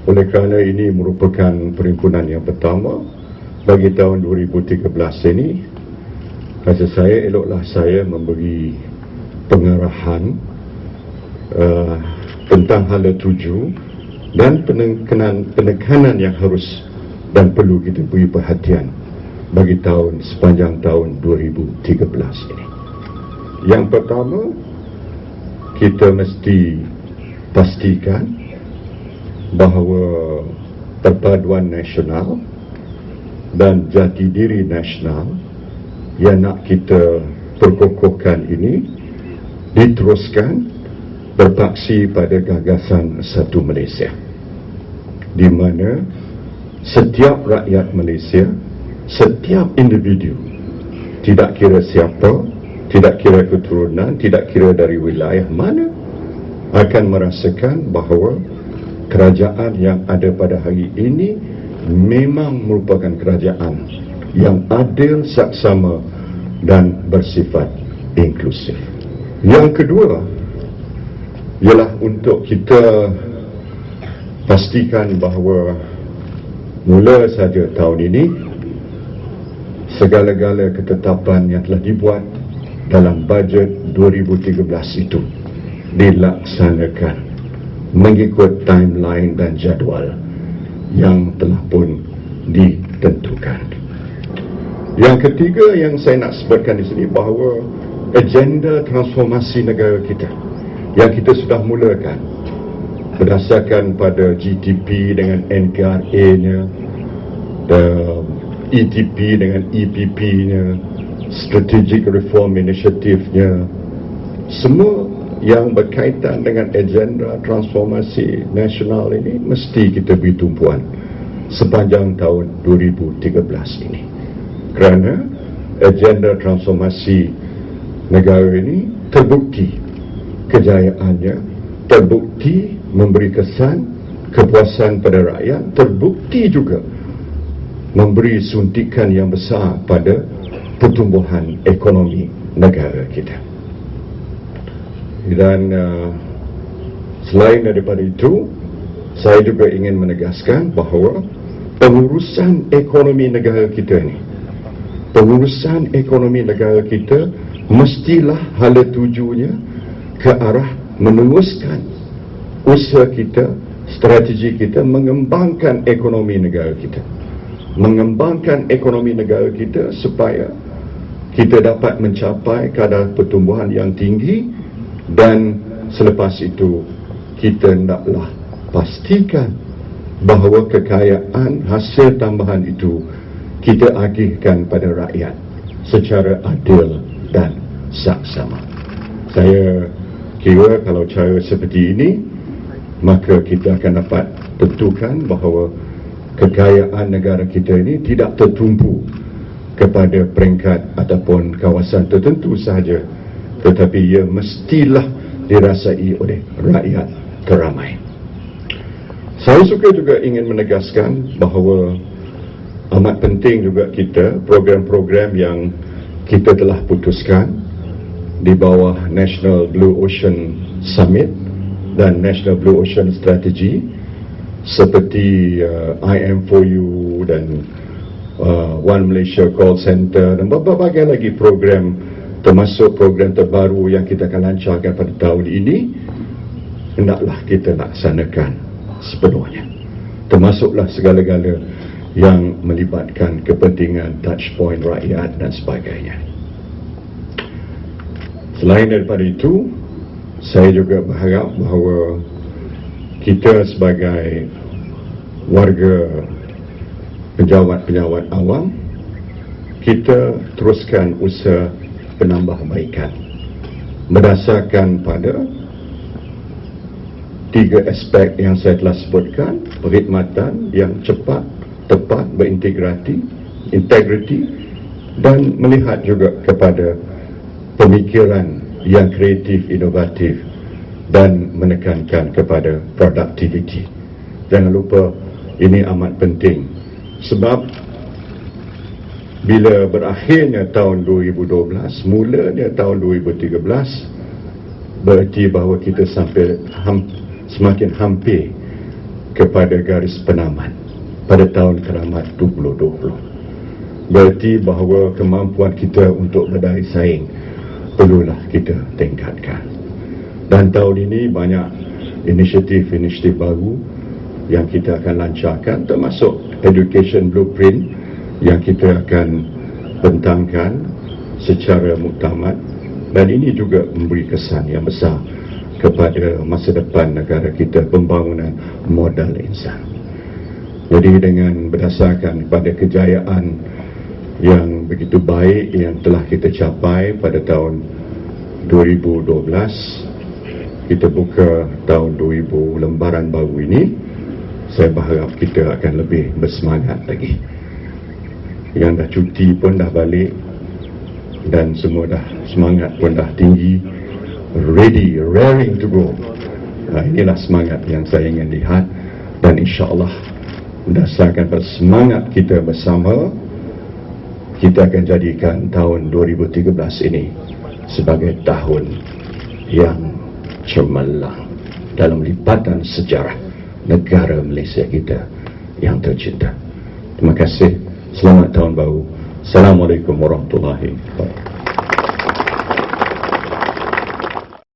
Oleh kerana ini merupakan perhimpunan yang pertama bagi tahun 2013 ini, rasa saya eloklah saya memberi pengarahan tentang hala tuju dan penekanan yang harus dan perlu kita beri perhatian bagi sepanjang tahun 2013 ini. Yang pertama, kita mesti pastikan bahawa perpaduan nasional dan jati diri nasional yang nak kita perkokohkan ini diteruskan berpaksi pada gagasan satu Malaysia, di mana setiap rakyat Malaysia, setiap individu, tidak kira siapa, tidak kira keturunan, tidak kira dari wilayah mana, akan merasakan bahawa kerajaan yang ada pada hari ini memang merupakan kerajaan yang adil, saksama dan bersifat inklusif. Yang kedua ialah untuk kita pastikan bahawa mula saja tahun ini segala-gala ketetapan yang telah dibuat dalam bajet 2013 itu dilaksanakan mengikut timeline dan jadual yang telah pun ditentukan. Yang ketiga yang saya nak sebutkan di sini bahawa agenda transformasi negara kita yang kita sudah mulakan berdasarkan pada GTP dengan NKRA-nya, ETP dengan EPP-nya, Strategic Reform Initiative-nya, semua yang berkaitan dengan agenda transformasi nasional ini mesti kita beri tumpuan sepanjang tahun 2013 ini. Kerana agenda transformasi negara ini terbukti kejayaannya, terbukti memberi kesan kepuasan pada rakyat, terbukti juga memberi suntikan yang besar pada pertumbuhan ekonomi negara kita. Dan selain daripada itu, saya juga ingin menegaskan bahawa pengurusan ekonomi negara kita ini, pengurusan ekonomi negara kita mestilah hala tujunya ke arah meneruskan usaha kita, strategi kita mengembangkan ekonomi negara kita, mengembangkan ekonomi negara kita supaya kita dapat mencapai kadar pertumbuhan yang tinggi. Dan selepas itu kita hendaklah pastikan bahawa kekayaan hasil tambahan itu kita agihkan pada rakyat secara adil dan saksama. Saya kira kalau cara seperti ini, maka kita akan dapat tentukan bahawa kekayaan negara kita ini tidak tertumpu kepada peringkat ataupun kawasan tertentu sahaja, tetapi ia mestilah dirasai oleh rakyat keramai. Saya suka juga ingin menegaskan bahawa amat penting juga kita program-program yang kita telah putuskan di bawah National Blue Ocean Summit dan National Blue Ocean Strategy seperti IM4U dan One Malaysia Call Center dan berbagai lagi program, termasuk program terbaru yang kita akan lancarkan pada tahun ini, hendaklah kita laksanakan sepenuhnya, termasuklah segala-gala yang melibatkan kepentingan touchpoint rakyat dan sebagainya. Selain daripada itu, saya juga berharap bahawa kita sebagai warga penjawat-penjawat awam, kita teruskan usaha penambahbaikan berdasarkan pada 3 aspek yang saya telah sebutkan: perkhidmatan yang cepat, tepat, berintegriti, dan melihat juga kepada pemikiran yang kreatif, inovatif dan menekankan kepada productivity. Jangan lupa, ini amat penting sebab bila berakhirnya tahun 2012, mulanya tahun 2013, berarti bahawa kita sampai semakin hampir kepada garis penamat pada tahun keramat 2020. Berarti bahawa kemampuan kita untuk berdaya saing perlulah kita tingkatkan. Dan tahun ini banyak inisiatif-inisiatif baru yang kita akan lancarkan, termasuk education blueprint yang kita akan bentangkan secara muktamad, dan ini juga memberi kesan yang besar kepada masa depan negara kita, pembangunan modal insan. Jadi dengan berdasarkan pada kejayaan yang begitu baik yang telah kita capai pada tahun 2012, kita buka tahun 2000 lembaran baru ini, saya berharap kita akan lebih bersemangat lagi. Yang dah cuti pun dah balik dan semua dah semangat pun dah tinggi, ready, raring to go. Inilah semangat yang saya ingin lihat, dan insya-Allah berdasarkan pada semangat kita bersama, kita akan jadikan tahun 2013 ini sebagai tahun yang cemerlang dalam lipatan sejarah negara Malaysia kita yang tercinta. Terima kasih. Selamat tahun baru. Assalamualaikum warahmatullahi wabarakatuh.